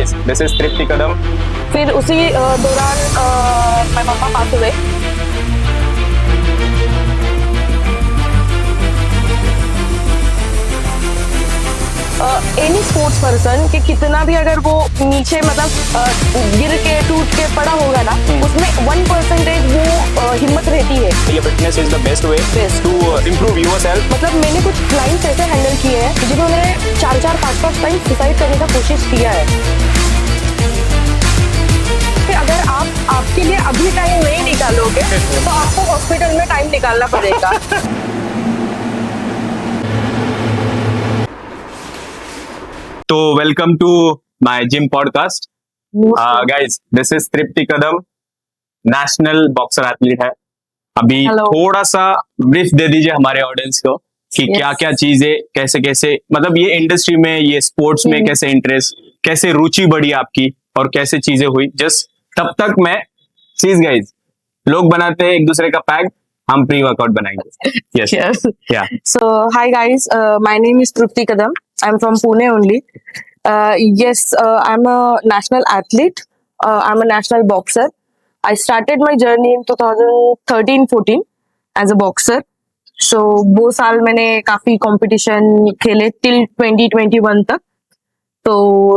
guys, this is Tripti Kadam. फिर उसी दौरान my पापा पास हुए। एनी स्पोर्ट्स पर्सन कि कितना भी अगर वो नीचे मतलब गिर के टूट के पड़ा होगा ना, उसमें 1% वो हिम्मत रहती है। ये fitness is the best way to improve yourself. मतलब मैंने कुछ क्लाइंट्स ऐसे हैंडल किए हैं जिन्होंने 4-4, 5-5 टाइम सुसाइड करने का कोशिश किया है। कि अगर आप आपके लिए अभी टाइम नहीं निकालोगे तो आपको हॉस्पिटल में टाइम निकालना पड़ेगा। तो welcome to my gym podcast. Guys, this is Tripti Kadam, national boxer athlete है। अभी Hello. थोड़ा सा ब्रीफ दे दीजिए हमारे ऑडियंस को कि Yes. क्या क्या चीजें कैसे कैसे मतलब ये इंडस्ट्री में, ये स्पोर्ट्स में कैसे इंटरेस्ट, कैसे रुचि बढ़ी आपकी और कैसे चीजें हुई। जस्ट तब तक मैं चीज गाइज, लोग बनाते हैं एक दूसरे का पैक, हम प्री वर्कआउट बनाएंगे। यस या So, hi guys, my name is Tripti Kadam. I'm from Pune only. Yes, I'm a national athlete. I'm a national boxer. I started my journey in 2013-14 as a boxer. So, वो साल मैंने काफी competition खेले till 2021 तक। तो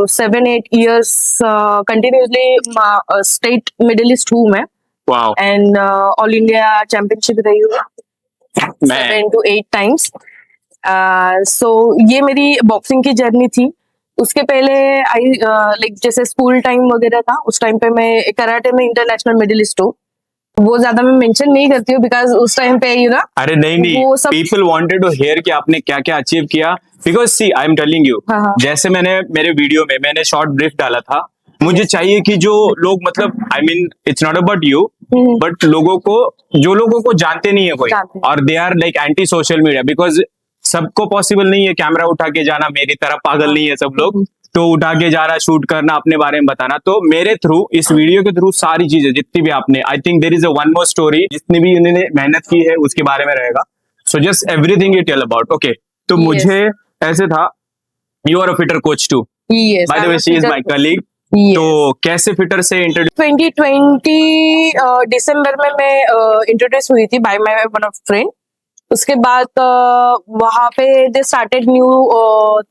7-8 years continuously state medallist हूँ मैं, wow. And all India championship रही हूँ 7 to 8 times. सो ये मेरी बॉक्सिंग की जर्नी थी। उसके पहले आई लाइक जैसे स्कूल टाइम वगैरह था, उस टाइम पे मैं कराटे में इंटरनेशनल मेडलिस्ट हूँ। वो ज्यादा मैं मेंशन नहीं करती हूँ बिकॉज उस टाइम पे यू ना। अरे नहीं, वो सब पीपल वांटेड टू हियर कि आपने क्या क्या अचीव किया। Because see I am telling you, हाँ। जैसे मैंने मेरे वीडियो में मैंने शॉर्ट ब्रीफ डाला था, मुझे चाहिए कि जो लोग मतलब I mean it's not about you but लोगों को जानते नहीं है कोई, जानते हैं। और they are like anti social media. Because सबको पॉसिबल नहीं है कैमरा उठा के जाना, मेरी तरह पागल नहीं है सब लोग, तो उठा के जाना, शूट करना, अपने बारे में बताना। तो मेरे थ्रू, इस वीडियो के थ्रू सारी चीजें जितनी भी आपने, I think there is a one more story जितनी भी इन्होंने मेहनत की है उसके बारे में रहेगा। So just everything you tell about. Okay, तो Yes. मुझे ऐसे था, you are a fitter coach too, Yes, by the I'm way a she is fitter my coach. Colleague. Yes. तो कैसे फिटर से इंट्रोड्यूस? 2020 दिसंबर में मैं इंट्रोड्यूस हुई थी by my one of friend. उसके बाद वहां पे they started new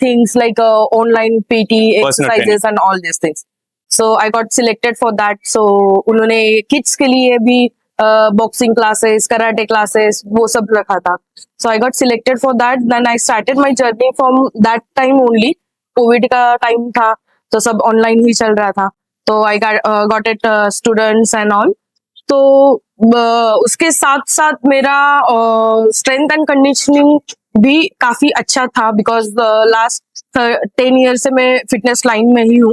things like online PT exercises and all this things. So I got selected for that. सो उन्होंने किड्स के लिए भी बॉक्सिंग क्लासेस, कराटे क्लासेस, वो सब रखा था। So I got selected for that, then I started my journey from that time only. Covid का टाइम था तो सब ऑनलाइन ही चल रहा था, तो I got it students and all. तो उसके साथ साथ मेरा स्ट्रेंथ एंड कंडीशनिंग भी काफी अच्छा था बिकॉज लास्ट 10 ईयर से मैं फिटनेस लाइन में ही हूँ।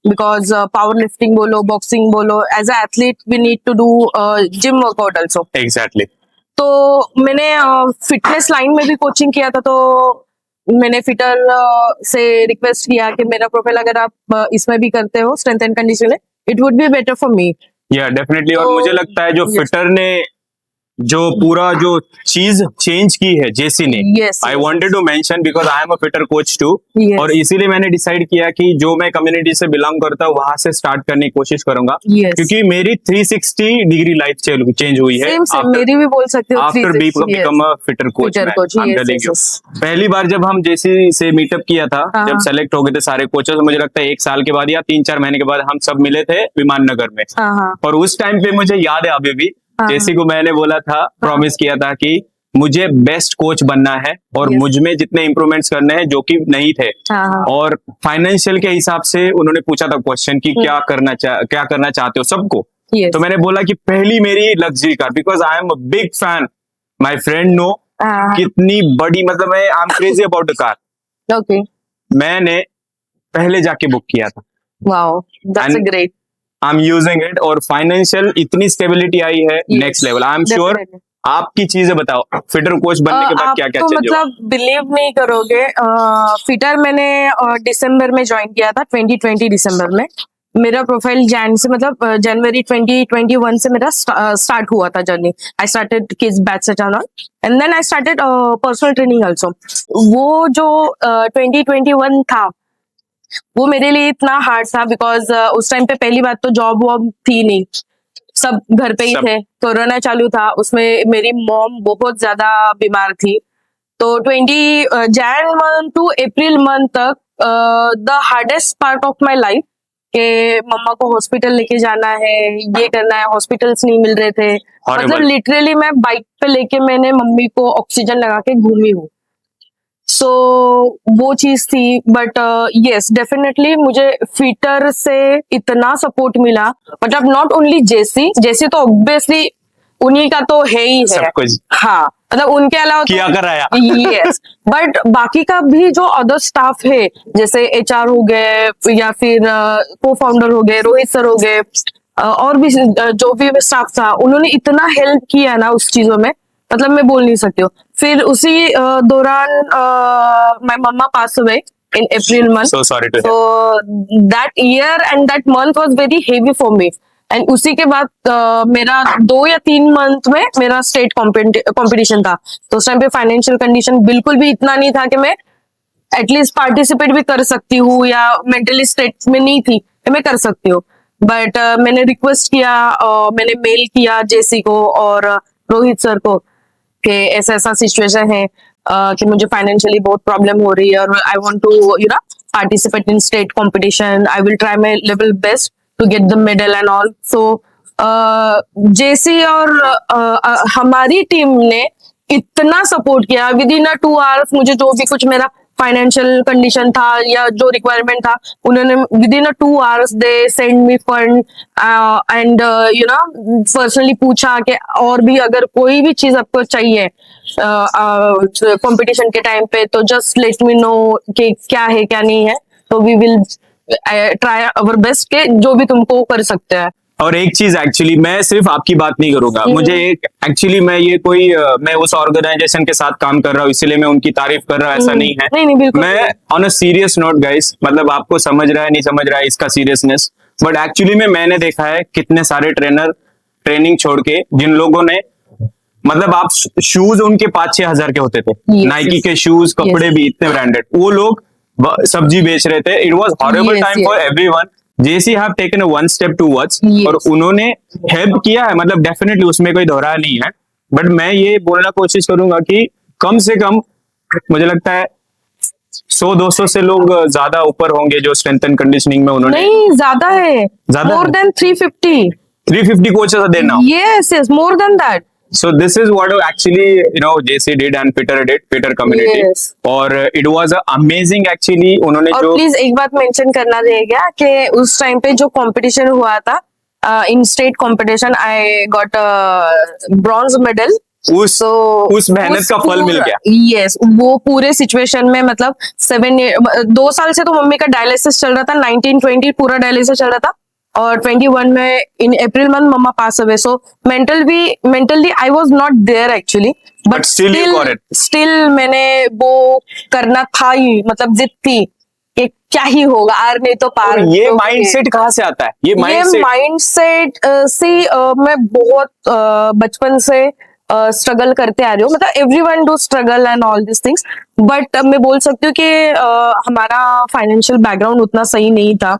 बिकॉज पावर लिफ्टिंग बोलो, बॉक्सिंग बोलो, as a athlete we need to do gym workout also. Exactly. तो मैंने फिटनेस लाइन में भी कोचिंग किया था। तो मैंने फिटर से रिक्वेस्ट किया कि मेरा प्रोफाइल अगर आप इसमें भी करते हो strength and conditioning, it would be better for me. या डेफिनेटली। और तो मुझे लगता है जो yes. फिटर ने जो पूरा जो चीज चेंज की है जेसी ने, Yes, I yes, wanted to mention because I am a fitter coach too. Yes. और इसीलिए मैंने डिसाइड किया कि जो मैं कम्युनिटी से बिलोंग करता हूँ वहां से स्टार्ट करने की कोशिश करूंगा। Yes. क्योंकि मेरी 360 डिग्री लाइफ चेंज हुई है सेम मेरी भी बोल सकते हो। After 360, become a fitter coach. Fitter coach, yes, yes. पहली बार जब हम जेसी से मीटअप किया था, हाँ, जब हाँ। सेलेक्ट हो गए थे सारे कोचेस, मुझे लगता है 1 साल के बाद या 3-4 महीने के बाद हम सब मिले थे विमान नगर में। हाँ, हाँ। और उस टाइम पे मुझे याद है अभी भी, हाँ, जेसी को मैंने बोला था, प्रॉमिस किया था कि मुझे बेस्ट कोच बनना है और Yes. मुझ में जितने इंप्रूवमेंट्स करने हैं जो कि नहीं थे। हाँ, हाँ। और फाइनेंशियल के हिसाब से उन्होंने पूछा था क्वेश्चन कि क्या करना चाहते हो सबको। Yes. तो मैंने बोला कि पहली मेरी luxury car, because I am a big fan, my friend no हाँ, कितनी बड़ी, मतलब मैं I am crazy about the car. Okay, मैंने पहले जाके बुक किया था, wow, that's And- great. I am using it, और फाइनेंशियल इतनी स्टेबिलिटी आई है Yes. Next level. I am sure. आपकी चीजें बताओ, फिटर कोच बनने के बाद क्या क्या तो चेंज हुआ? मतलब बिलीव नहीं करोगे, फिटर मैंने दिसंबर में ज्वाइन किया था, 2020 दिसंबर में। मेरा प्रोफाइल जैन से मतलब जनवरी 2021 से मेरा स्टार्ट हुआ था journey. I started kids batch से channel and then I started personal training also. वो जो 2021 था वो मेरे लिए इतना हार्ड था बिकॉज उस टाइम पे पहली बात तो जॉब वॉब थी नहीं, सब घर पे ही सब- थे, कोरोना चालू था, उसमें मेरी मॉम बहुत ज्यादा बीमार थी। तो 20 Jan month to April month तक the hardest part of my life के मम्मा को हॉस्पिटल लेके जाना है, ये करना है, हॉस्पिटल्स नहीं मिल रहे थे, मतलब Horrible. लिटरली मैं बाइक पे लेके मैंने मम्मी को ऑक्सीजन लगा के घूमी हूँ। सो वो चीज थी, बट यस डेफिनेटली मुझे फिटर से इतना सपोर्ट मिला, मतलब नॉट ओनली जेसी तो ऑब्वियसली उन्हीं का तो है ही है, सब कुछ हाँ, मतलब उनके अलावा किया कराया। यस, बट बाकी का भी जो अदर स्टाफ है, जैसे एचआर हो गए या फिर को फाउंडर हो गए, रोहित सर हो गए, और भी जो भी स्टाफ था, उन्होंने इतना हेल्प किया ना उस चीजों में, मतलब मैं बोल नहीं सकती हूँ। फिर उसी दौरान my mamma pass away in April month, So sorry to hear. so that year and that month was very heavy for me, and उसी के बाद मेरा 2 या 3 मंथ में मेरा स्टेट कंपटीशन था, तो उस टाइम पे फाइनेंशियल कंडीशन बिल्कुल भी इतना नहीं था कि मैं एटलीस्ट पार्टिसिपेट भी कर सकती हूँ, या मेंटली स्टेट में नहीं थी कि मैं कर सकती हूँ। बट मैंने रिक्वेस्ट किया, मैंने मेल किया जेसी को और रोहित सर को कि ऐसा ऐसा सिचुएशन है कि मुझे फाइनेंशियली बहुत प्रॉब्लम हो रही है और I want to participate in state competition, I will try my level best to get the medal and all. So जेसी और हमारी टीम ने इतना सपोर्ट किया, विद इन 2 आवर्स मुझे जो भी कुछ मेरा फाइनेंशियल कंडीशन था या जो रिक्वायरमेंट था, उन्होंने with in 2 hours they send me fund and personally पूछा कि और भी अगर कोई भी चीज आपको चाहिए कंपटीशन के टाइम पे तो जस्ट लेट मी नो कि क्या है क्या नहीं है, तो we will try our best के जो भी तुमको कर सकते हैं। और एक चीज एक्चुअली मैं सिर्फ आपकी बात नहीं करूंगा, मुझे एक एक्चुअली मैं ये कोई मैं उस ऑर्गेनाइजेशन के साथ काम कर रहा हूँ इसलिए मैं उनकी तारीफ कर रहा हूँ, ऐसा नहीं है। नहीं बिल्कुल मैं on a serious note guys, मतलब आपको समझ रहा है नहीं समझ रहा है इसका सीरियसनेस, बट एक्चुअली में मैंने देखा है कितने सारे ट्रेनर ट्रेनिंग छोड़ के, जिन लोगों ने मतलब आप शूज उनके 5-6 हजार के होते थे, Yes, नाइकी yes. के शूज कपड़े Yes. भी इतने ब्रांडेड, वो लोग सब्जी बेच रहे थे। It was horrible Yes, time for yes. Everyone. Jessie have taken a 1 step towards, Yes. और उन्होंने हेल्प किया है, मतलब डेफिनेटली उसमें कोई दोहरा नहीं है, बट मैं ये बोलना कोशिश करूंगा कि कम से कम मुझे लगता है 100-200 से लोग ज्यादा ऊपर होंगे जो स्ट्रेंथ एंड कंडीशनिंग में उन्होंने। नहीं, ज्यादा है, ज्यादा मोर है? Then 350। 350 coaches are there now. Yes, more than that. So this is what actually JC did and Peter community. Yes. और it was amazing actually उन्होंने और जो प्लीज एक बात मेंशन करना रहेगा कि उस टाइम पे जो कंपटीशन हुआ था इन state competition, I got bronze medal. उस मेहनत का फल मिल गया। यस, वो पूरे सिचुएशन में, मतलब 2 साल से तो मम्मी का डायलिसिस चल रहा था, 19-20 पूरा डायलिसिस चल रहा था, और 21 में इन अप्रैल मंथ मम्मा पास अवे। So mentally I was not there actually, but still you got it. Still मैंने वो करना था ही, मतलब जिद थी कि क्या ही होगा, आर नहीं तो पार। और ये तो माइंडसेट कहाँ से आता है? ये माइंडसेट से मैं बहुत बचपन से स्ट्रगल करते आ रही हूँ, मतलब everyone do struggle and all this things, but मैं बोल सकती हूँ कि हमारा फाइनेंशियल बैकग्राउंड उतना सही नहीं था,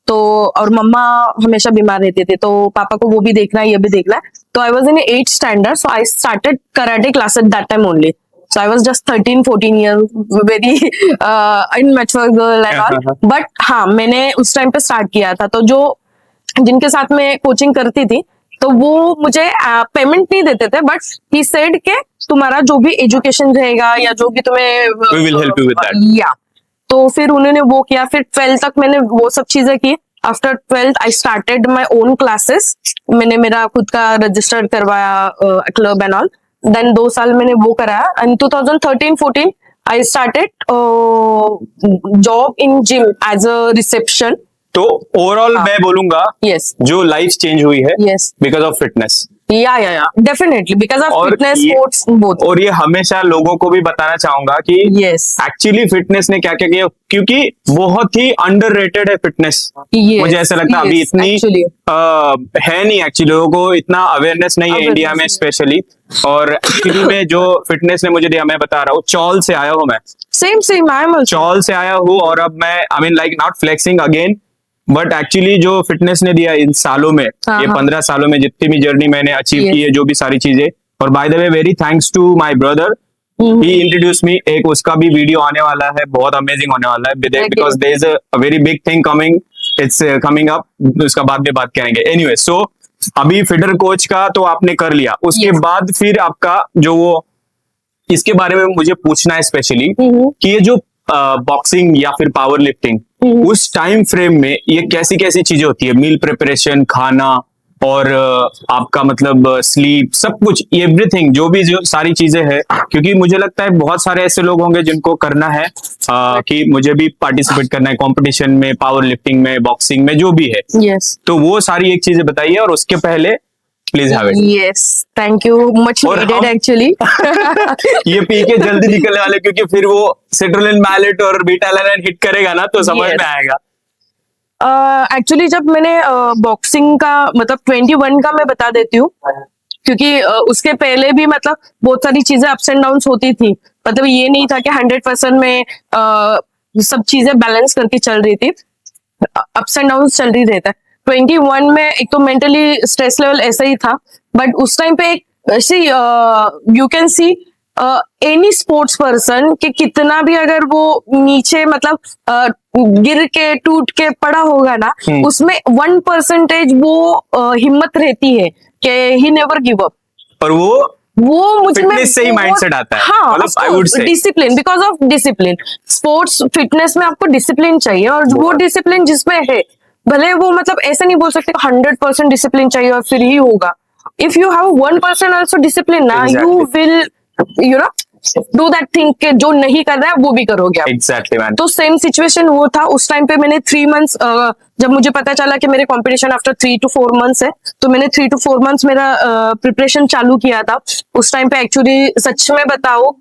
तो और मम्मा हमेशा बीमार रहते थे, तो पापा को वो भी देखना है ये भी देखना है। तो I was in 8th standard, so I started karate class at that time only. So I was just 13-14 years, very immature girl and all. But हाँ, मैंने उस टाइम पे स्टार्ट किया था, तो जो जिनके साथ मैं कोचिंग करती थी, तो वो मुझे पेमेंट नहीं देते थे, बट ही सेड के तुम्हारा जो भी एजुकेशन रहेगा या जो भी तुम्हें We will help you with that. या तो फिर उन्होंने वो किया, फिर 12th तक मैंने वो सब चीजें की। After 12th I started my own classes, मैंने मेरा खुद का रजिस्टर करवाया क्लब एंड ऑल। देन 2 साल मैंने वो कराया, and 2013-14 I started job in gym as a reception. तो ओवरऑल मैं बोलूंगा यस जो लाइफ चेंज हुई है यस बिकॉज ऑफ फिटनेस, या डेफिनेटली बिकॉज ऑफ और फिटनेस ये- स्पोर्ट्स बोथ। और ये हमेशा लोगों को भी बताना चाहूंगा कि यस एक्चुअली फिटनेस ने क्या क्या किया, क्योंकि बहुत ही अंडररेटेड है फिटनेस। मुझे ऐसा लगता है अभी इतनी एक्चुअली है नहीं, एक्चुअली लोगों को इतना अवेयरनेस नहीं है Awareness इंडिया में नहीं है। स्पेशली। और एक्चुअली में जो फिटनेस ने मुझे दिया, मैं बता रहा हूँ, चौल से आया हूँ मैं, सेम आई एम आल्सो। चौल से आया हूँ। और अब मैं I mean like not flexing again, but actually जो फिटनेस ने दिया इन सालों में, हाँ, ये हाँ। 15 सालों में जितनी भी जर्नी मैंने अचीव Yes. की है, जो भी सारी चीजें। और by the way very thanks to my brother, he introduce me. एक उसका भी वीडियो आने वाला है, बहुत अमेजिंग होने वाला है, Okay. Because there is a very big thing coming, it's coming up, उसका बाद में बात करेंगे। एनीवे, सो अभी फिटर कोच का तो आपने कर लिया, उसके Yes. बाद फिर आपका जो वो, इसके बारे में मुझे पूछना है स्पेशली कि ये जो बॉक्सिंग या फिर पावर लिफ्टिंग, उस टाइम फ्रेम में ये कैसी कैसी चीजें होती है, मील प्रिपरेशन, खाना, और आपका मतलब स्लीप, सब कुछ, एवरीथिंग, जो भी जो सारी चीजें हैं। क्योंकि मुझे लगता है बहुत सारे ऐसे लोग होंगे जिनको करना है कि मुझे भी पार्टिसिपेट करना है कंपटीशन में, पावर लिफ्टिंग में, बॉक्सिंग में, जो भी है। यस तो वो सारी एक चीजें बताइए, और उसके पहले please have it. Yes thank you much और नीडेड हम- एक्चुअली। ये पी के जल्दी निकलने वाले, क्योंकि फिर वो सिट्रोलिन मैलेट और बीटा-एलानाइन हिट करेगा ना, तो समझ Yes. में आएगा। एक्चुअली जब मैंने बॉक्सिंग का मतलब 21 का मैं बता देती हूँ, क्योंकि उसके पहले भी मतलब बहुत सारी चीजें अप्स एंड डाउन्स होती थी। मतलब ये नहीं था कि 100% में सब चीजें बैलेंस करके चल रही थी, अप्स एंड डाउन्स चल रही रहता है। 21 में एक तो मेंटली स्ट्रेस लेवल ऐसा ही था, बट उस टाइम पे एक ऐसी you can see any sports person कि कितना भी अगर वो नीचे मतलब गिर के टूट के पड़ा होगा ना, उसमें 1% वो हिम्मत रहती है कि ही नेवर गिव अप। और वो मुझ में Fitness से ही mindset आता है। हाँ, मतलब I would say. Discipline, because of discipline. Sports fitness में आपको डिसिप्लिन चाहिए, और वो डिसिप्लिन जिसमें है, भले वो मतलब ऐसे नहीं बोल सकते 100% डिसिप्लिन चाहिए और फिर ही होगा। If you have 1% also discipline ना, you will you know do that thing के जो नहीं कर रहा है वो भी करोगे आप। Exactly man. तो सेम सिचुएशन वो था उस टाइम पे। मैंने 3 मंथ्स, जब मुझे पता चला कि मेरे कंपटीशन आफ्टर 3 to 4 मंथ्स है, तो मैंने 3 to 4 मंथ्स मेरा प्रिपरेशन चालू किया था। उस टाइम पे एक्चुअली सच में बताओ,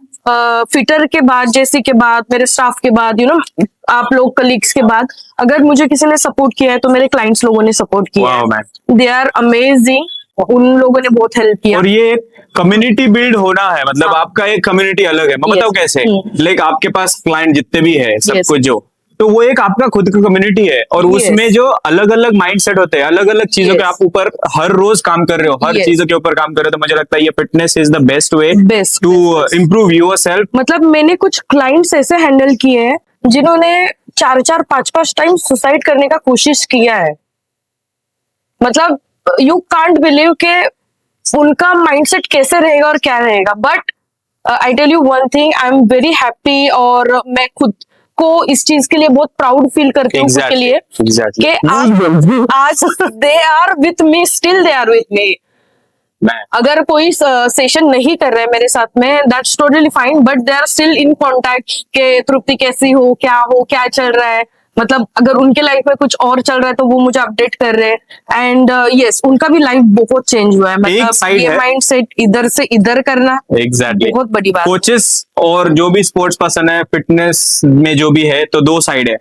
फिटर के बाद, जेसी के बाद, मेरे स्टाफ के बाद, आप लोग कलीग्स के बाद, अगर मुझे किसी ने सपोर्ट किया है तो मेरे क्लाइंट्स लोगों ने सपोर्ट किया वाओ है। मैन। दे आर अमेजिंग, उन लोगों ने बहुत हेल्प किया। और ये कम्युनिटी बिल्ड होना है, मतलब हाँ। आपका एक कम्युनिटी अलग है। मैं Yes. बताऊं कैसे, लाइक आपके पास क्लाइंट जितने भी है, सब Yes. कुछ जो, तो वो एक आपका खुद का कम्युनिटी है। और Yes. उसमें जो अलग अलग माइंडसेट होते हैं, अलग अलग चीजों के Yes. आप ऊपर हर रोज काम कर रहे हो, हर Yes. चीजों के ऊपर काम कर रहे हो, तो मुझे लगता है ये fitness is the best way Best, to best. Improve yourself. मतलब मैंने कुछ क्लाइंट्स ऐसे हैंडल किए हैं जिन्होंने 4-4, 5-5 टाइम सुसाइड करने का कोशिश किया है। मतलब यू कांट बिलीव के उनका माइंडसेट कैसे रहेगा और क्या रहेगा। But I tell you one thing, I am very happy, और मैं खुद को इस चीज के लिए बहुत प्राउड फील करती हूँ खुद के लिए एग्जैक्टली कि आज they are with me, still they are with me. अगर कोई सेशन नहीं कर रहे मेरे साथ में, that's totally fine, but they are still in contact के तृप्ति कैसी हो, क्या चल रहा है। मतलब अगर उनके लाइफ में कुछ और चल रहा है तो वो मुझे अपडेट कर रहे हैं। एंड यस, उनका भी लाइफ बहुत चेंज हुआ है। मतलब ये माइंडसेट इधर से इधर करना एग्जैक्टली बहुत बड़ी बात है। कोचेस और जो भी स्पोर्ट्स पर्सन है, फिटनेस में जो भी है, तो दो साइड है।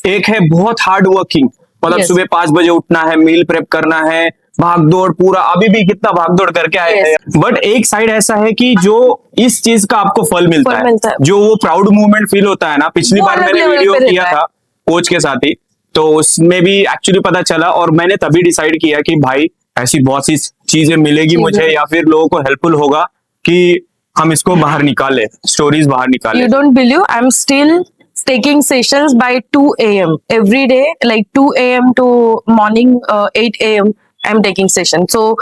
एक है बहुत हार्ड वर्किंग, मतलब Yes. सुबह 5 बजे उठना है, मील प्रेप करना है, भाग दौड़, पूरा अभी भी कितना भाग दौड़ करके आए Yes. हैं। बट एक साइड ऐसा है कि जो इस चीज का आपको फल मिलता फल मिलता है। जो वो प्राउड मूवमेंट फील होता है ना। पिछली वो बार अलग मैंने level वीडियो पे किया रहता है। था कोच के साथ ही, तो उसमें भी एक्चुअली पता चला, और मैंने तभी डिसाइड किया कि भाई ऐसी बहुत सी चीजें मिलेगी मुझे, या फिर लोगों को हेल्पफुल होगा कि हम इसको बाहर निकाले, स्टोरीज बाहर निकाले। You don't believe, I'm still taking sessions by 2 a.m. every day, like 2 a.m. to morning 8 a.m. I'm taking session. So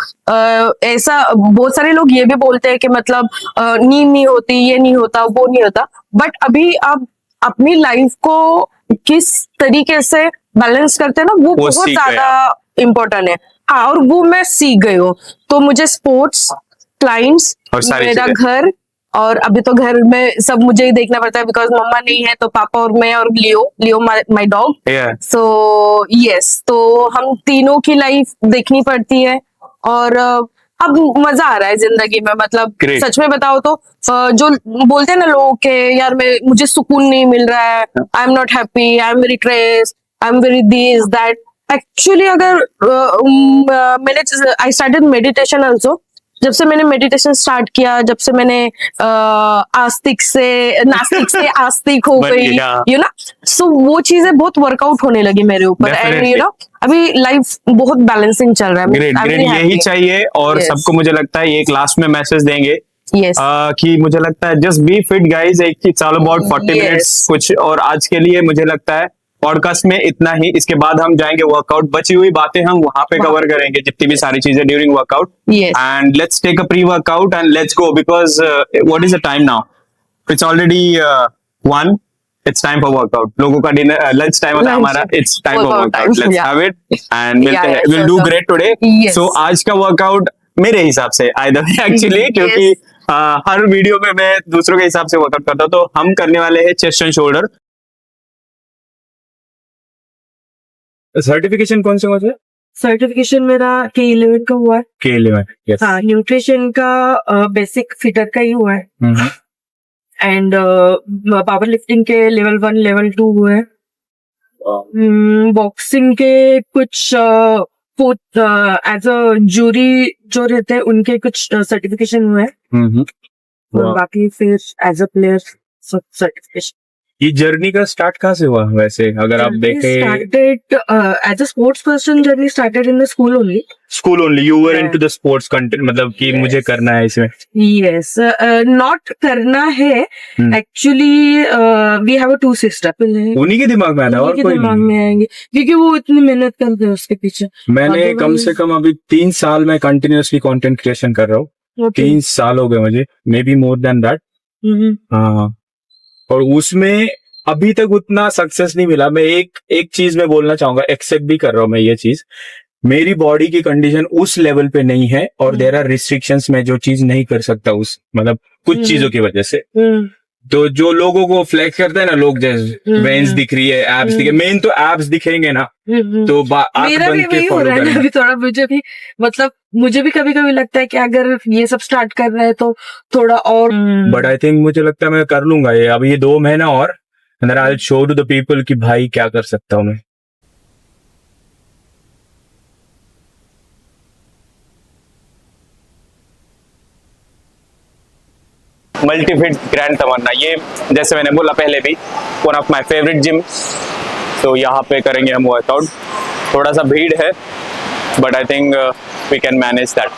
ऐसा बहुत सारे लोग ये भी बोलते हैं कि मतलब नींद नहीं होती, ये नहीं होता, वो नहीं होता। बट अभी आप अपनी लाइफ को किस तरीके से बैलेंस करते हैं ना, वो बहुत सीख गए ज्यादा इम्पोर्टेंट है। हाँ, और वो मैं सीख गई हूँ। तो मुझे स्पोर्ट्स, क्लाइंट्स, और सारी मेरा चीजें। घर, और अभी तो घर में सब मुझे ही देखना पड़ता है, बिकॉज मम्मा नहीं है, तो पापा और मैं और Leo my dog. Yeah. So yes, तो हम तीनों की लाइफ देखनी पड़ती है। और अब मजा आ रहा है जिंदगी में, मतलब Great. सच में बताओ तो जो बोलते हैं ना लोग के यार मुझे सुकून नहीं मिल रहा है, I am not happy, I am very stress, I am very this that. Actually अगर मैंने आई स्टार्टेड मेडिटेशन आल्सो। जब से मैंने मेडिटेशन स्टार्ट किया, जब से मैंने नास्तिक से आस्तिक हो बन गई, गया। यू नो, सो वो चीजें बहुत वर्कआउट होने लगी मेरे ऊपर, एंड Definitely. यू नो अभी लाइफ बहुत बैलेंसिंग चल रहा है। ग्रेट I'm ग्रेट, really यही happy. चाहिए। और Yes. सबको मुझे लगता है एक लास्ट में मैसेज देंगे Yes. कि मुझे लगता है जस्ट बी फिट गाइज, एक it's all about 40 Yes. Minutes कुछ। और आज के लिए मुझे लगता है पॉडकास्ट में इतना ही। इसके बाद हम जाएंगे वर्कआउट, बची हुई बातें हम वहां पे वहाँ कवर करेंगे, जितनी भी सारी चीजें during workout. Yes. And let's take a pre workout and let's go, because what is the time now? It's already 1, it's time for workout. लोगों का डिनर लंच टाइम होता है, Lunch. हमारा it's time for Workout workout. time, let's yeah. Have it and मिलते Yeah, हैं। yeah, will sure, do sure. Great today. Yes. So आज का workout मेरे हिसाब से एक्चुअली Yes. क्योंकि हर वीडियो में मैं दूसरों के हिसाब से वर्कआउट करता हूं, तो हम करने वाले हैं चेस्ट एंड शोल्डर। सर्टिफिकेशन कौन से है? सर्टिफिकेशन मेरा K11 का हुआ है। K11, yes. हाँ, न्यूट्रिशन का बेसिक फिटर का ही हुआ है, एंड पावर लिफ्टिंग के लेवल 1 लेवल 2 हुए हैं। बॉक्सिंग के कुछ एज अ जूरी जो रहते हैं उनके कुछ सर्टिफिकेशन हुए हैं, और बाकी फिर एज अ प्लेयर सर्टिफिकेशन। ये जर्नी का स्टार्ट कहाँ से हुआ वैसे, अगर आप देखें? Started as a sports person, journey started in the school only. School only, you were Yeah. Into the sports content, मतलब कि Yes. मुझे करना है इसमें। Yes, not करना है। Actually, we have a 2 sister. उन्हीं के दिमाग में आना, और उन्हीं के कोई दिमाग नहीं। में आएंगे, क्योंकि वो इतनी मेहनत करते हैं उसके पीछे। मैंने Otherwise- कम से कम अभी 3 साल में कंटिन्यूअसली कंटेंट क्रिएशन कर रहा हूँ। 3 साल हो गए मुझे, may be more than that. हाँ, और उसमें अभी तक उतना सक्सेस नहीं मिला। मैं एक चीज मैं बोलना चाहूंगा, एक्सेप्ट भी कर रहा हूँ मैं ये चीज, मेरी बॉडी की कंडीशन उस लेवल पे नहीं है, और देयर आर रिस्ट्रिक्शंस, में जो चीज नहीं कर सकता उस मतलब कुछ चीजों की वजह से। तो जो लोगों को फ्लेक्स करते हैं ना लोग, जैसे वेन्स दिख रही है, एब्स दिखे, मेन तो एब्स दिखेंगे ना, तो आंख मेरा बंद भी के वही हो फॉलो रहा है ना करना। अभी थोड़ा। मुझे भी कभी कभी लगता है कि अगर ये सब स्टार्ट कर रहे हैं तो थोड़ा और। बट आई थिंक मुझे लगता है मैं कर लूंगा ये, अभी ये 2 महीना और, and then I will show to the people कि भाई क्या कर सकता हूँ मैं। मल्टीफिट ग्रैंड तमन्ना, ये जैसे मैंने बोला पहले भी, one of my favourite gym. तो यहाँ पे करेंगे हम वर्कआउट। थोड़ा सा भीड़ है, but I think we can manage that.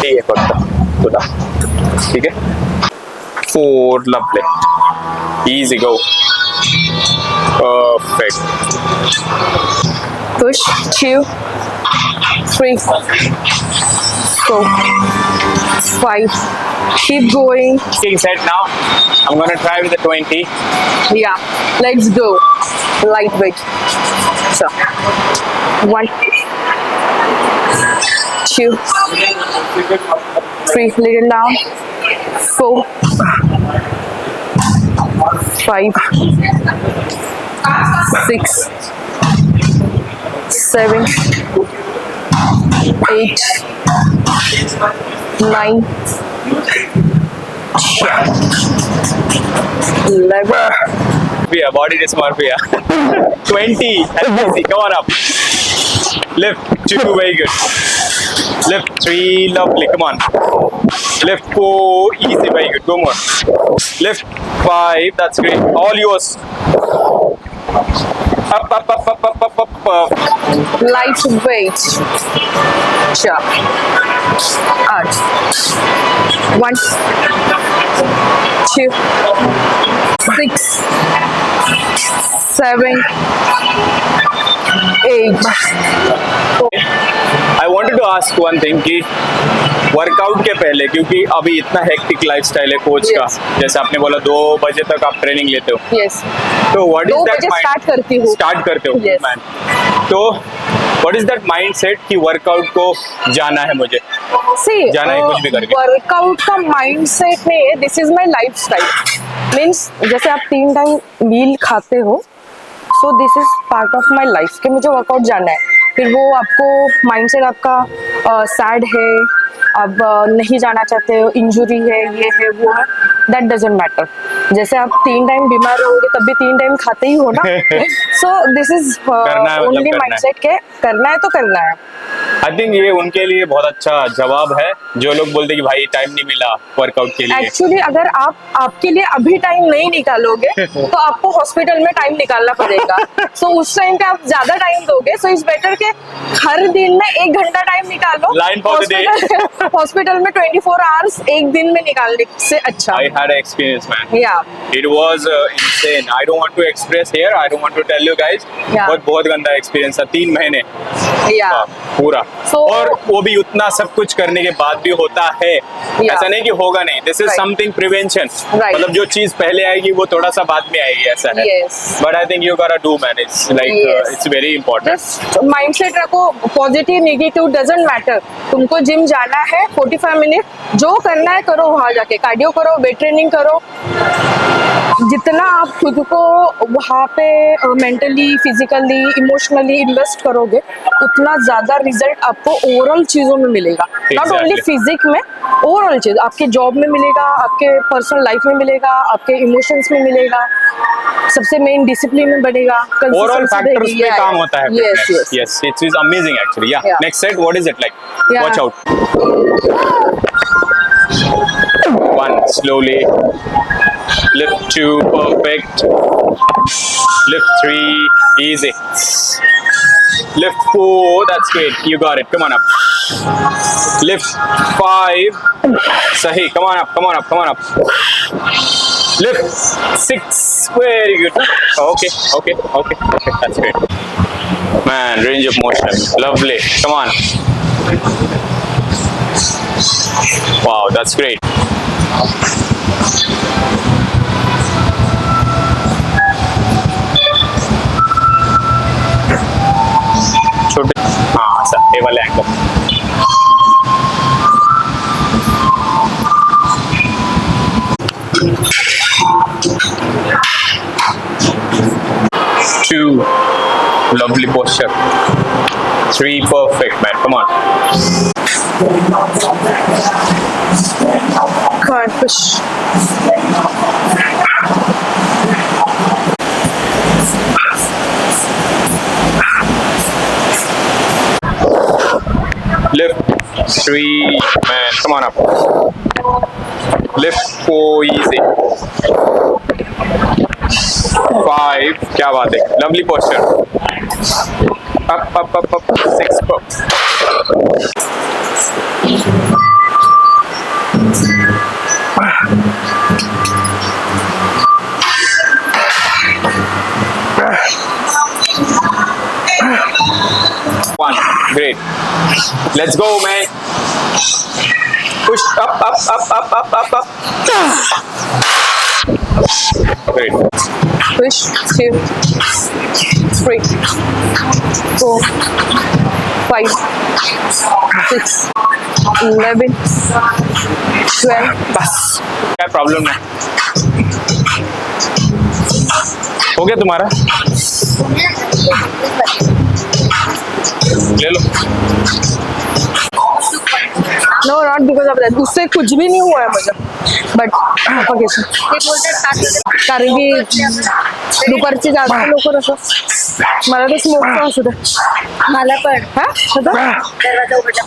ठीक है, थोड़ा ठीक है। 4, lovely, easy, go, perfect। Push, 2, 3, 4, 5. Keep going. Getting set now. I'm gonna try with the 20. Yeah, let's go. Lightweight. So, 1, 2, 3, little down. 4, 5, 6, 7, 8, 9, 11. Yeah, body dysmorphia. 20. Easy. Come on up. Lift. 2, very good. Lift. 3, lovely. Come on. Lift. 4, easy, very good. Go more. Lift. 5, that's great. All yours. Up, up, up, up, up, up, up, up. Lightweight. Jump. Out. 1, 2, 6, 7, 8. I wanted to ask one thing कि workout के पहले, क्योंकि अभी इतना hectic lifestyle है coach Yes. का, जैसे आपने बोला 2 बजे तक आप ट्रेनिंग लेते हो, Yes. तो व्हाट इज 2 दैट बजे start करती हूँ. स्टार्ट करते हो Yes. मैन, तो व्हाट इज दैट माइंडसेट कि वर्कआउट को जाना है मुझे? See, जाना है कुछ भी करके। वर्कआउट का माइंडसेट नहीं है, this is my lifestyle. Means जैसे आप 3 टाइम मील खाते हो, so this is part of my life कि मुझे वर्कआउट जाना है। फिर वो आपको माइंडसेट आपका सैड है, अब नहीं जाना चाहते हो, इंजुरी है, ये है वो है, दैट डजंट मैटर। जैसे आप 3 टाइम बीमार रहोगे तब भी 3 टाइम खाते ही हो ना। सो दिस इज करना है, मतलब ओनली करना है। माइंडसेट के करना है तो करना है। आई थिंक ये उनके लिए बहुत अच्छा जवाब है जो लोग बोलते कि भाई टाइम नहीं मिला वर्कआउट के लिए। एक्चुअली अगर आप आपके लिए अभी टाइम नहीं निकालोगे तो आपको हॉस्पिटल में टाइम निकालना पड़ेगा। सो उस टाइम पे आप ज्यादा टाइम दोगे, सो इट्स बेटर के हर दिन में 1 घंटा टाइम निकालो। Line for the day. Hospital में 24 आवर्स एक दिन में निकालने से अच्छा। I had an experience, man. Yeah. It was insane. I don't want to express here. I don't want to tell you guys. Yeah. बहुत गंदा एक्सपीरियंस था 3 महीने Yeah. पूरा। So- और वो भी उतना सब कुछ करने के बाद भी होता है। ऐसा नहीं कि होगा नहीं। This is Right. Something prevention. Right. मतलब जो चीज पहले आएगी वो थोड़ा सा बाद में आएगी, ऐसा है। Yes. But I think you गोटा do man, it's like Yes. It's very important. Just mindset रखो, पॉजिटिव नेगेटिव डजंट मैटर। तुमको जिम जाना है 45 मिनट, जो करना है करो, वहां जाके कार्डियो करो, वेट ट्रेनिंग करो। जितना आप खुद को वहाँ पे मेंटली, फिजिकली, इमोशनली इन्वेस्ट करोगे, उतना ज्यादा रिजल्ट आपको ओवरऑल चीजों में मिलेगा। Not only Exactly. फिजिक में, ओवरऑल चीज आपके जॉब में मिलेगा, आपके पर्सनल लाइफ में मिलेगा, आपके इमोशंस में मिलेगा, सबसे मेन डिसिप्लिन में बढ़ेगा। ओवरऑल फैक्टर्स पे काम होता है। Yes yes yes, it is amazing actually. या Yeah. Next set, what is it like? Yeah. Watch out. 1 slowly, lift 2 perfect, lift 3 easy, lift 4 that's great, you got it, come on up, lift 5 sahi, come on up, come on up, come on up, lift 6 very good, okay, that's great man, range of motion lovely, come on, wow, that's great. छोटे, हाँ sir, ये वाले angle. Two, lovely posture. 3, perfect, man. Come on. Can't push. Lift 3, man. Come on up. Lift 4, easy. 5, क्या बात है, lovely posture. Up. 6, up. One, great. Let's go, man. Push up. Great. Push 2, 3, 4, 5, 6, 11, 12. बस, क्या problem है? हो गया तुम्हारा? ले लो। No, not because of that. उससे कुछ भी नहीं हुआ है मुझे, बट सफोकेशन। कारण की दुपारची जास्त लवकर असं मला तर स्मोक असू दे, मला पण हा दरवाजा उघडा.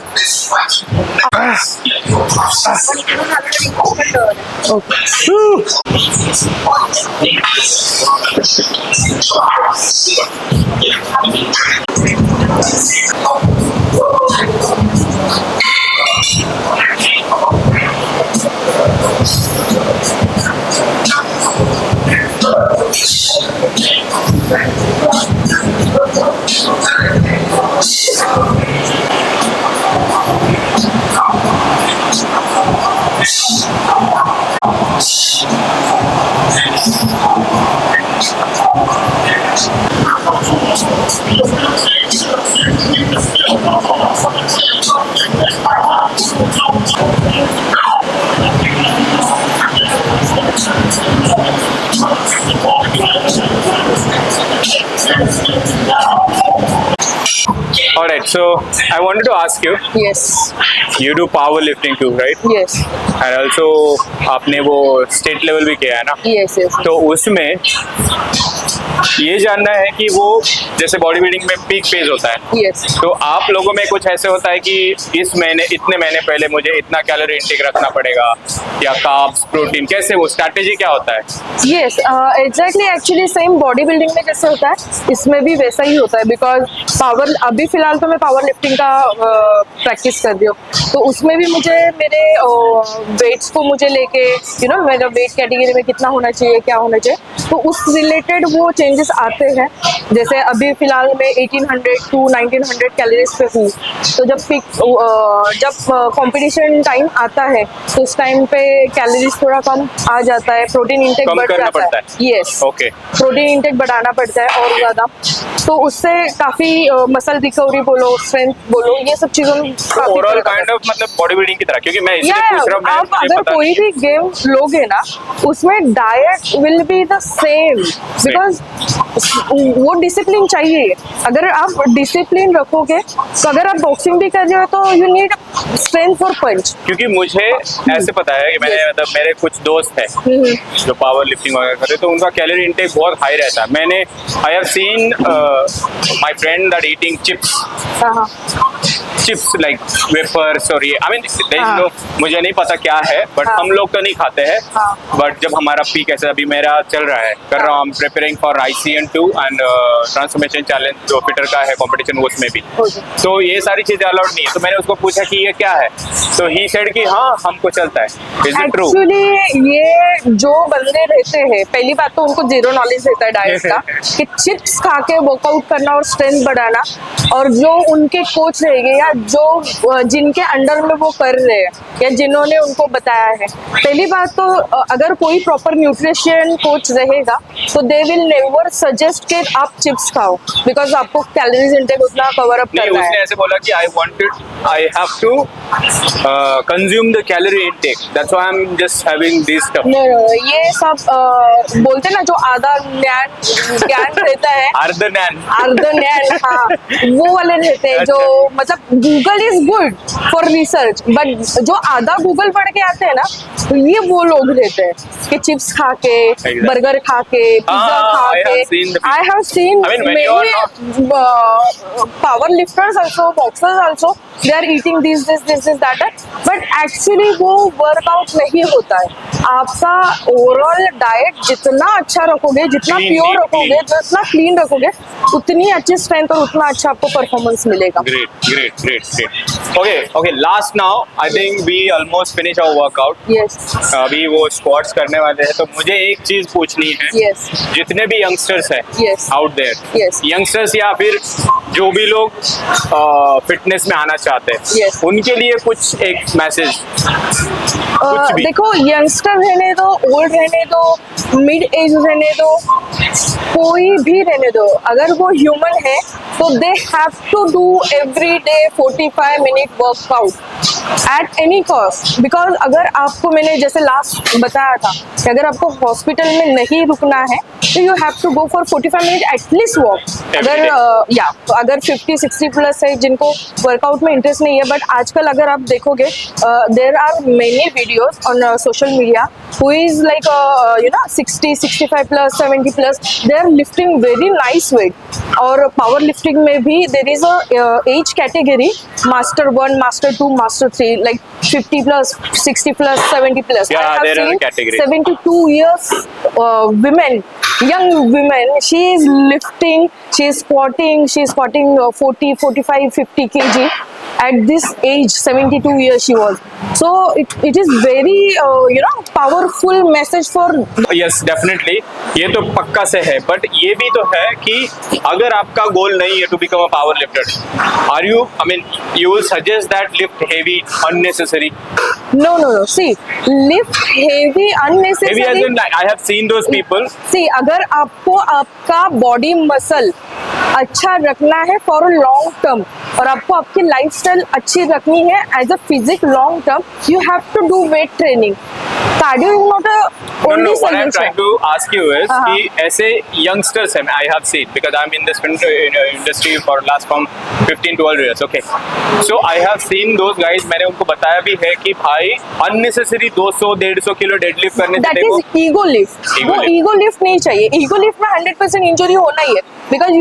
Alright, so I wanted to ask you, Yes, you do powerlifting too, right? yes, And also आपने वो स्टेट लेवल भी किया है ना, yes, yes. तो उसमें ये जानना है कि वो जैसे बॉडी बिल्डिंग में पीक फेज होता है, Yes. तो आप लोगों में कुछ ऐसे होता है कि इस महीने इतने महीने पहले मुझे इतना कैलोरी इंटेक रखना पड़ेगा, या कार्ब्स, प्रोटीन, कैसे वो स्ट्रैटेजी क्या होता है? Yes, exactly. Actually, same body building में जैसे होता है इसमें भी वैसा ही होता है, बिकॉज पावर अभी फिलहाल तो मैं पावर लिफ्टिंग का प्रैक्टिस कर रही हूँ, तो उसमें भी मुझे मेरे वेट्स को मुझे लेके मेरा वेट कैटेगरी में कितना होना चाहिए, क्या होना चाहिए, तो उस रिलेटेड वो चेंजेस आते हैं। जैसे अभी फिलहाल मैं 1800 टू 1900 कैलोरीज पे हूँ, तो जब कंपटीशन टाइम आता है तो उस टाइम पे कैलोरीज थोड़ा कम आ जाता है, प्रोटीन इंटेक कम बढ़ करना जाता पड़ता है। यस, ओके, प्रोटीन इंटेक बढ़ाना पड़ता है और ज्यादा, तो उससे काफी मसल रिकवरी बोलो, स्ट्रेंथ बोलो, ये सब चीजों में काफी ओवरऑल फर्क आता है। काइंड ऑफ मतलब बॉडी बिल्डिंग की तरह, क्योंकि मैं इसलिए Yeah, पूछ रहा हूँ, आप मुझे अगर पता कोई नहीं। भी गेम लोगे ना उसमें diet will be the same, because वो डिसिप्लिन चाहिए। अगर आप डिसिप्लिन रखोगे तो अगर आप बॉक्सिंग भी कर रहे हो तो यू नीड स्ट्रेंथ फॉर पंच। क्योंकि मुझे ऐसे पता है कि मैंने मतलब मेरे कुछ दोस्त हैं जो पावर लिफ्टिंग वगैरह करते हैं, तो उनका कैलोरी इंटेक बहुत हाई रहता है। मैंने आई have seen my friend that eating chips like wafers, और ये आई मीन नो, मुझे नहीं पता क्या है, बट हम लोग तो नहीं खाते हैं। बट जब हमारा पीक ऐसे अभी मेरा चल रहा है, कर रहा हूँ, preparing for ICN2 and transformation challenge जो फिटर का है कंपटीशन, वो उसमें भी, तो ये सारी चीजें अलाउड नहीं है। तो मैंने उसको पूछा कि ये क्या है, तो ही सेड कि हाँ हमको चलता है। Is it true? एक्चुअली ये जो बंदे रहते हैं, पहली बात तो उनको जीरो नॉलेज रहता है डाइट का कि चिप्स खा के वर्कआउट करना और स्ट्रेंथ बढ़ाना, और जो उनके कोच रहेंगे या जो जिनके अंडर में वो कर रहे हैं या जिन्होंने उनको बताया है, पहली बात तो अगर कोई प्रॉपर न्यूट्रिशन कोच रहेगा तो दे विल नेवर सजेस्ट कि आप चिप्स खाओ, बिकॉज आपको कैलोरीज इंटेक उतना कवर अप नहीं, करना उसने है। ऐसे बोला कि I have to consume the calorie intake, that's why I am just having this stuff. No, ये सब बोलते हैं ना, जो आधा ज्ञान रहता है, अर्धज्ञान, हाँ, वो वाले रहते हैं जो मतलब Google is good for research, but जो आधा गूगल पढ़ के आते हैं ना, तो ये वो लोग रहते हैं कि चिप्स खा के, बर्गर खा के, पिज्जा खा के। I have seen many power lifters also, boxers also, they are eating this that, but actually वो वर्कआउट नहीं होता है। आपका ओवरऑल डाइट जितना अच्छा रखोगे, जितना प्योर रखोगे, जितना क्लीन रखोगे, उतनी अच्छी स्ट्रेंथ और उतना अच्छा आपको परफॉर्मेंस मिलेगा। Great. Okay. Last now, I think we almost finish our workout. Yes. अभी वो स्क्वाट्स करने वाले हैं, तो मुझे एक चीज पूछनी है। Yes. जितने भी यंगस्टर्स हैं Yes. Out there, Yes. Youngsters या फिर जो भी लोग फिटनेस में आना चाहते हैं, Yes. उनके लिए कुछ एक मैसेज, कुछ भी। देखो, यंगस्टर रहने दो, ओल्ड रहने दो, मिड एज रहने दो, कोई भी रहने दो, अगर वो ह्यूमन है तो they have to do every day 45 minute workout at any cost. Because अगर आपको, मैंने जैसे लास्ट बताया था कि अगर आपको हॉस्पिटल में नहीं रुकना है तो you have to go for 45 minute at least walk. अगर तो अगर 50-60 प्लस है जिनको वर्कआउट में इंटरेस्ट नहीं है, बट आजकल अगर आप देखोगे there are many videos on social media who is like 60, 65 plus, 70 plus, they are lifting very nice weight। और पावर लिफ्टिंग में भी there is a age category, master 1, master 2, master 3, like 50 plus, 60 plus, 70 plus। Yeah, I have there are seen categories. 72 years women, young women, she is lifting, she is squatting 40, 45, 50 kg at this age, 72 years she was। So it is very powerful message for। Yes definitely, ये तो पक्का से है, but ये भी तो है कि अगर आपका गोल नहीं है to become a power lifter, are you, I mean you will suggest that lift heavy unnecessary? No, see, lift heavy unnecessary। Heavy as in, I have seen those people। See, अगर आपको आपका body muscle अच्छा रखना है for long term, और आपको आपकी lifestyle अच्छी रखनी है as a physique long term, you have to do weight training. Cardio is not a No, only what I'm trying solution. to ask you is हाँ. कि ऐसे youngsters हैं, I have seen because I'm in this industry for last from 15-12 years. Okay, so I have seen those guys. मैंने उनको बताया भी है कि भाई unnecessary 200-150 किलो डेडलिफ्ट करने से दैट देखो. Is ego lift. Ego वो lift. ईगो लिफ्ट नहीं चाहिए. ईगो लिफ्ट में 100% इंजरी होना ही है, बिकॉज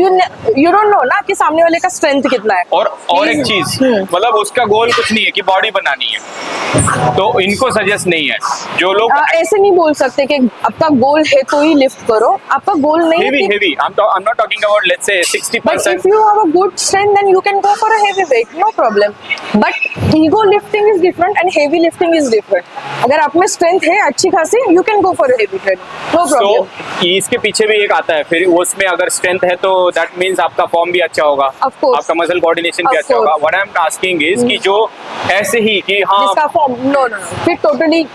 यू डोंट नो ना कि सामने वाले का स्ट्रेंथ कितना है. और एक चीज, मतलब उसका गोल कुछ नहीं है कि बॉडी बनानी है, तो इनको सजेस्ट नहीं है जो लोग ऐसे नहीं बोल सकते कि आपका गोल है तो ही लिफ्ट करो. आपका गोल नहीं है कि heavy. I'm not talking about, let's say, but 60%. if you have a good strength then you can go for a heavy weight, no problem. But ego lifting is different and heavy lifting is different. अगर आप में strength है अच्छी खासी, you can go for a heavy training, no problem. So इसके पीछे भी एक आता है, फिर उसमें अगर स्ट्रेंथ है तो दैट मींस आपका फॉर्म भी अच्छा होगा, Of course. आपका मसल कोऑर्डिनेशन भी Of अच्छा होगा. course. What I am asking is कि जो ऐसे ही कि हाँ जिसका फॉर्म नो नो फिर totally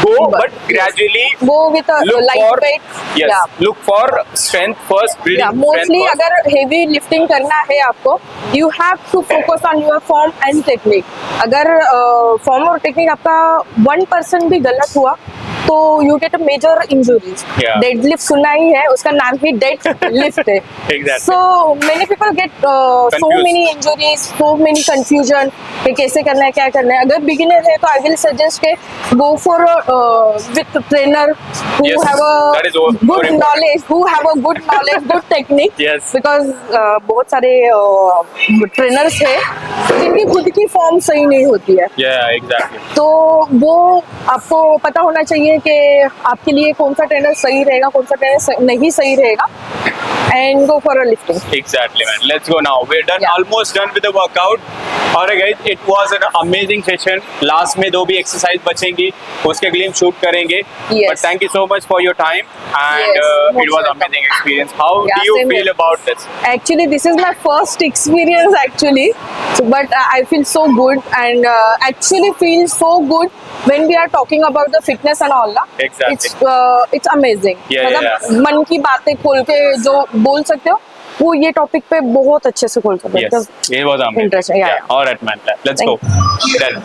go but gradually go with a look light for weight. yes Yeah. look for strength first, building या strength मोस्टली first. अगर हेवी लिफ्टिंग करना है आपको, you have to focus on your form and technique. अगर form और technique आपका 1% भी गलत हुआ तो you get a major injuries. Yeah. Deadlift सुना ही है, उसका नाम ही डेड लिफ्ट है. Exactly. So many people get so Confused. Many injuries, so many confusion कि कैसे करना है, क्या करना है. अगर बिगिनर है तो आई विल सजेस्ट के go for with trainer who Yes, have that a is more good important. knowledge, who have a good knowledge, good technique. Yes. Because बहुत सारे ट्रेनर्स है जिनकी खुद की फॉर्म सही नहीं होती है, Yeah, exactly. तो वो आपको पता होना चाहिए कि आपके लिए कौन सा ट्रेनर सही रहेगा, कौन सा ट्रेनर नहीं सही रहेगा, and go for a lifting. Exactly, man. Let's go now. We're done, Yeah. almost done with the workout. Alright, guys, it was an amazing session. Last में 2 भी एक्सरसाइज बचेंगी, उसके ग्लिम शूट करेंगे. Yes. But thank you so much for your time, and Yes, it most was welcome. amazing experience. How Yeah, do you same feel here. about this? Actually, this is my first experience actually, so, but I feel so good and actually feel so good when we are talking about the fitness and all. Exactly. It's amazing. Yeah, मतलब मन की बातें खोल के जो बोल सकते हो वो ये टॉपिक पे बहुत अच्छे से खोल सकते हो. Yes, it was amazing. Interesting, yeah. Alright, man. Let's Thank go. Done.